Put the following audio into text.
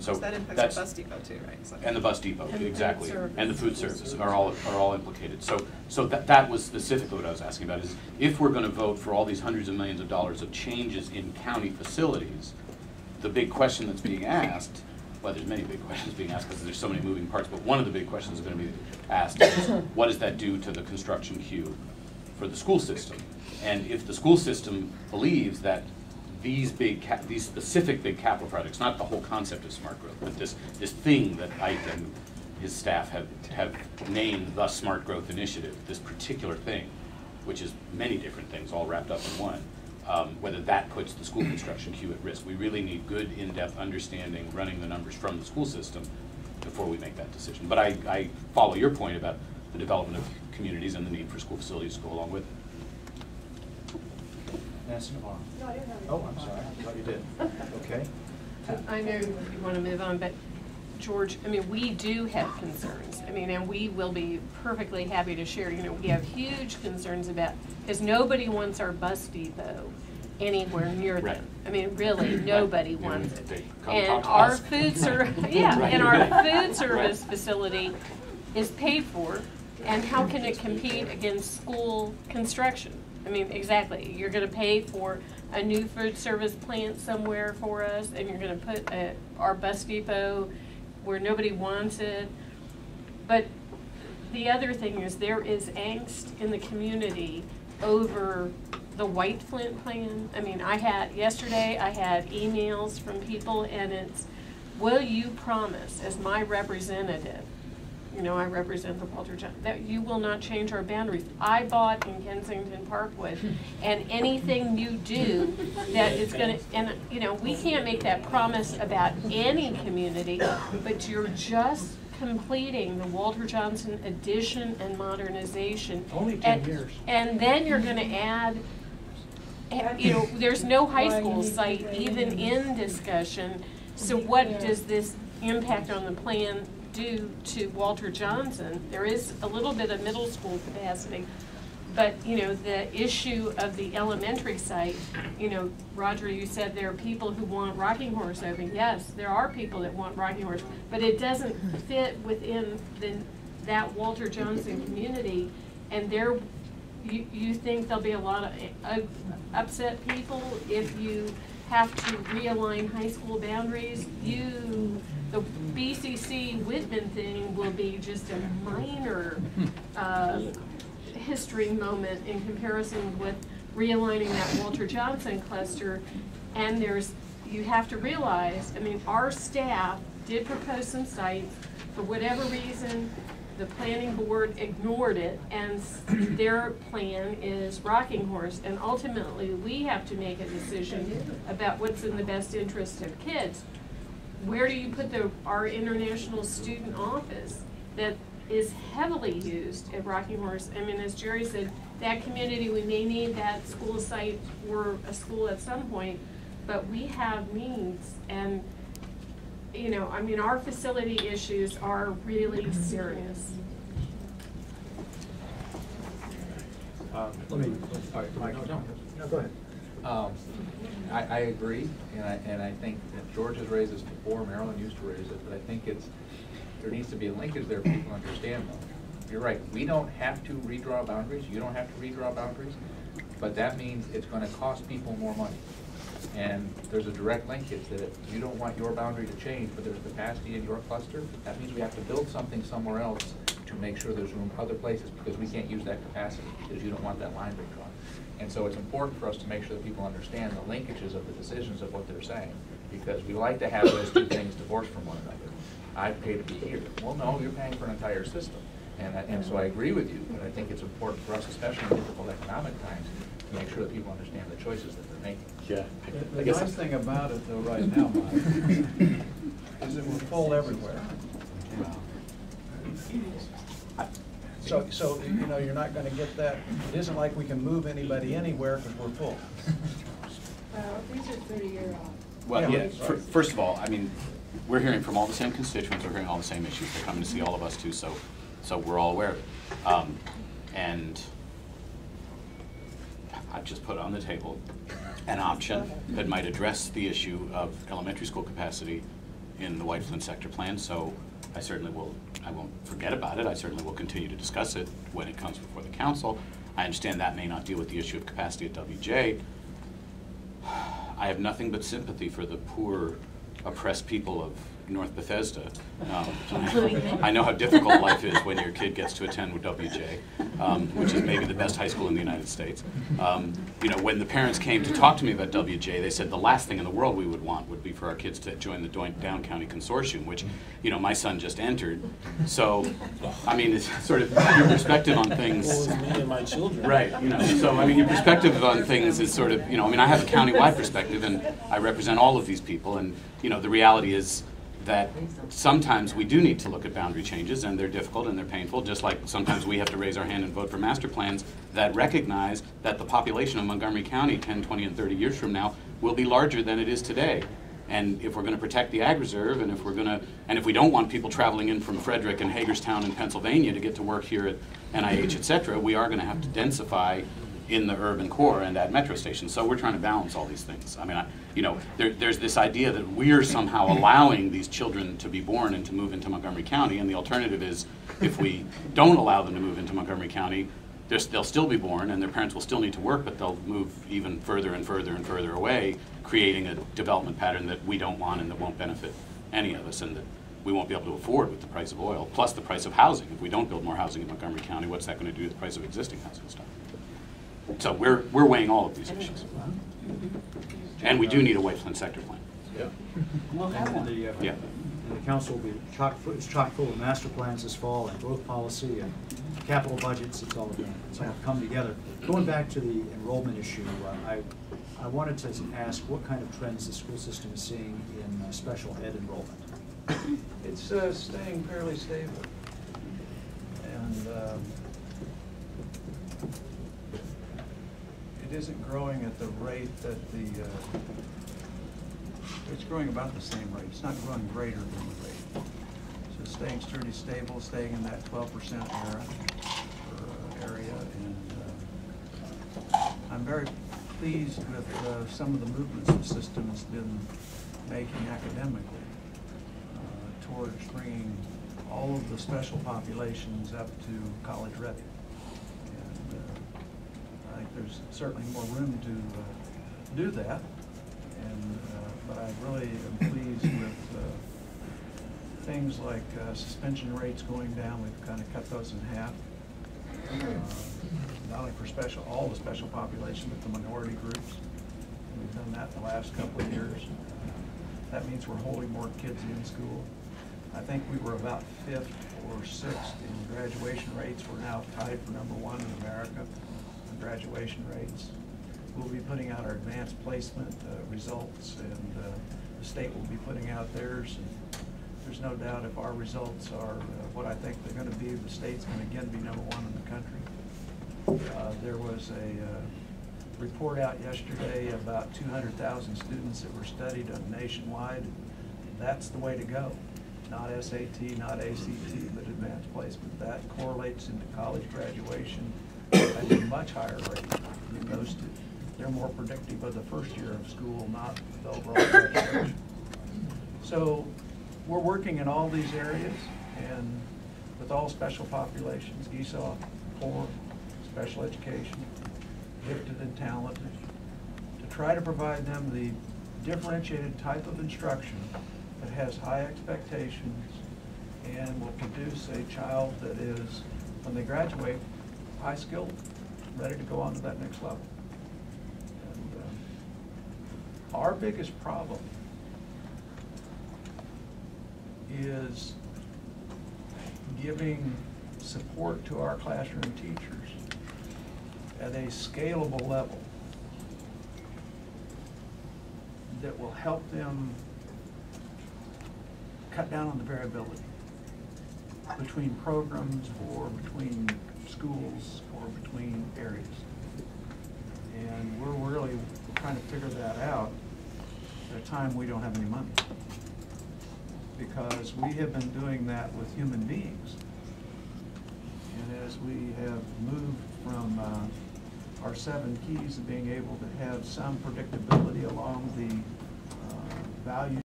So that impacts the bus depot too, right? So. And the bus depot, exactly, and the food service are all implicated. So that was specifically what I was asking about, is if we're going to vote for all these hundreds of millions of dollars of changes in county facilities, the big question that's being asked, well, there's many big questions being asked because there's so many moving parts, but one of the big questions that's going to be asked is, what does that do to the construction queue for the school system? And if the school system believes that these specific big capital projects, not the whole concept of smart growth, but this thing that Ike and his staff have named the Smart Growth Initiative, this particular thing, which is many different things all wrapped up in one, whether that puts the school construction queue at risk. We really need good in-depth understanding, running the numbers from the school system before we make that decision. But I follow your point about the development of communities and the need for school facilities to go along with it. Nancy Navarro. No, I didn't have Oh, I'm sorry. I thought you did. Okay. I know you want to move on, but George, I mean, we do have concerns. I mean, and we will be perfectly happy to share. You know, we have huge concerns about, because nobody wants our bus depot anywhere near them. I mean, really, nobody wants it. And our food service, and our food service facility is paid for, and how can it compete against school construction? I mean, exactly. You're going to pay for a new food service plant somewhere for us, and you're going to put our bus depot where nobody wants it. But the other thing is there is angst in the community over the White Flint plan. I mean, yesterday I had emails from people, and it's, will you promise as my representative, you know, I represent the Walter Johnson, that you will not change our boundaries. I bought in Kensington Parkwood, and anything you do that is going to, and you know, we can't make that promise about any community, but you're just completing the Walter Johnson addition and modernization. Only 10 years. And then you're going to add, you know, there's no high school site even in discussion. So what does this impact on the plan do to Walter Johnson? There is a little bit of middle school capacity, but you know, the issue of the elementary site, you know, Roger, you said there are people who want Rocking Horse open. Yes, there are people that want Rocking Horse, but it doesn't fit within that Walter Johnson community, and you think there'll be a lot of upset people if you have to realign high school boundaries. The BCC Whitman thing will be just a minor history moment in comparison with realigning that Walter Johnson cluster. And you have to realize, I mean, our staff did propose some sites. For whatever reason, the planning board ignored it, and their plan is Rocking Horse. And ultimately, we have to make a decision about what's in the best interest of kids. Where do you put our international student office that is heavily used at Rocking Horse? I mean, as Jerry said, that community, we may need that school site or a school at some point, but we have needs. And, you know, I mean, our facility issues are really serious. Let me, all right, Mike. No, go ahead. I agree, and I think that George has raised this before, Maryland used to raise it, but I think there needs to be a linkage there for people to understand though. You're right, we don't have to redraw boundaries, you don't have to redraw boundaries, but that means it's going to cost people more money. And there's a direct linkage that if you don't want your boundary to change, but there's capacity in your cluster, that means we have to build something somewhere else to make sure there's room other places, because we can't use that capacity, because you don't want that line redrawn. And so it's important for us to make sure that people understand the linkages of the decisions of what they're saying, because we like to have those two things divorced from one another. I pay to be here. Well, no, you're paying for an entire system. And so I agree with you, but I think it's important for us, especially in difficult economic times, to make sure that people understand the choices that they're making. Yeah. The nice thing about it, though, right now, Mike, is that we're full everywhere. So you know, you're not going to get that. It isn't like we can move anybody anywhere because we're full. Well, these are 30-year off. Well, yeah. First of all, I mean, we're hearing from all the same constituents. We're hearing all the same issues. They're coming to see all of us too. So we're all aware of it. And I've just put on the table an option that might address the issue of elementary school capacity in the White Flint sector plan, so I won't forget about it. I certainly will continue to discuss it when it comes before the council. I understand that may not deal with the issue of capacity at WJ. I have nothing but sympathy for the poor, oppressed people of North Bethesda. I know how difficult life is when your kid gets to attend with WJ, which is maybe the best high school in the United States. You know, when the parents came to talk to me about WJ, they said the last thing in the world we would want would be for our kids to join the Down County Consortium, which, you know, my son just entered. So, I mean, it's sort of your perspective on things. Well, it's me and my children. Right, you know, so I mean, your perspective on things is sort of, you know, I mean, I have a county-wide perspective and I represent all of these people, and, you know, the reality is that sometimes we do need to look at boundary changes, and they're difficult and they're painful, just like sometimes we have to raise our hand and vote for master plans that recognize that the population of Montgomery County 10, 20, and 30 years from now will be larger than it is today. And if we're going to protect the ag reserve, and if we don't want people traveling in from Frederick and Hagerstown in Pennsylvania to get to work here at NIH, et cetera, we are going to have to densify in the urban core and at metro stations. So we're trying to balance all these things. I mean, you know, there's this idea that we're somehow allowing these children to be born and to move into Montgomery County, and the alternative is if we don't allow them to move into Montgomery County, they'll still be born and their parents will still need to work, but they'll move even further and further and further away, creating a development pattern that we don't want and that won't benefit any of us, and that we won't be able to afford with the price of oil, plus the price of housing. If we don't build more housing in Montgomery County, what's that going to do to the price of existing housing stuff? So we're weighing all of these issues. And we do need a White Flint sector plan. Yeah. We'll have one. Yeah. And the council will be chock full of master plans this fall, and growth policy and capital budgets. It's all going to come together. Going back to the enrollment issue, I wanted to ask what kind of trends the school system is seeing in special ed enrollment. It's staying fairly stable. And it isn't growing at the rate that it's growing about the same rate. It's not growing greater than the rate. So it's staying pretty stable, staying in that 12% area. And I'm very pleased with some of the movements the system has been making academically towards bringing all of the special populations up to college ready. And I think there's certainly more room to do that. And but I really am pleased with things like suspension rates going down. We've kind of cut those in half. Not only for all the special population, but the minority groups. We've done that in the last couple of years. That means we're holding more kids in school. I think we were about 5th or 6th in graduation rates. We're now tied for #1 in America on graduation rates. We'll be putting out our advanced placement results, and the state will be putting out theirs. And there's no doubt if our results are what I think they're going to be, the state's going to again be #1 in the country. There was a report out yesterday about 200,000 students that were studied nationwide. That's the way to go. Not SAT, not ACT, but advanced placement. That correlates into college graduation at a much higher rate than those two. They're more predictive of the first year of school, not the overall graduation. So we're working in all these areas and with all special populations, ESOL, poor, special education, gifted and talented, to try to provide them the differentiated type of instruction that has high expectations and will produce a child that is, when they graduate, high skilled, ready to go on to that next level. And our biggest problem is giving support to our classroom teachers at a scalable level that will help them cut down on the variability between programs or between schools or between areas. And we're really trying to figure that out at a time we don't have any money, because we have been doing that with human beings. And as we have moved from our 7 keys of being able to have some predictability along the value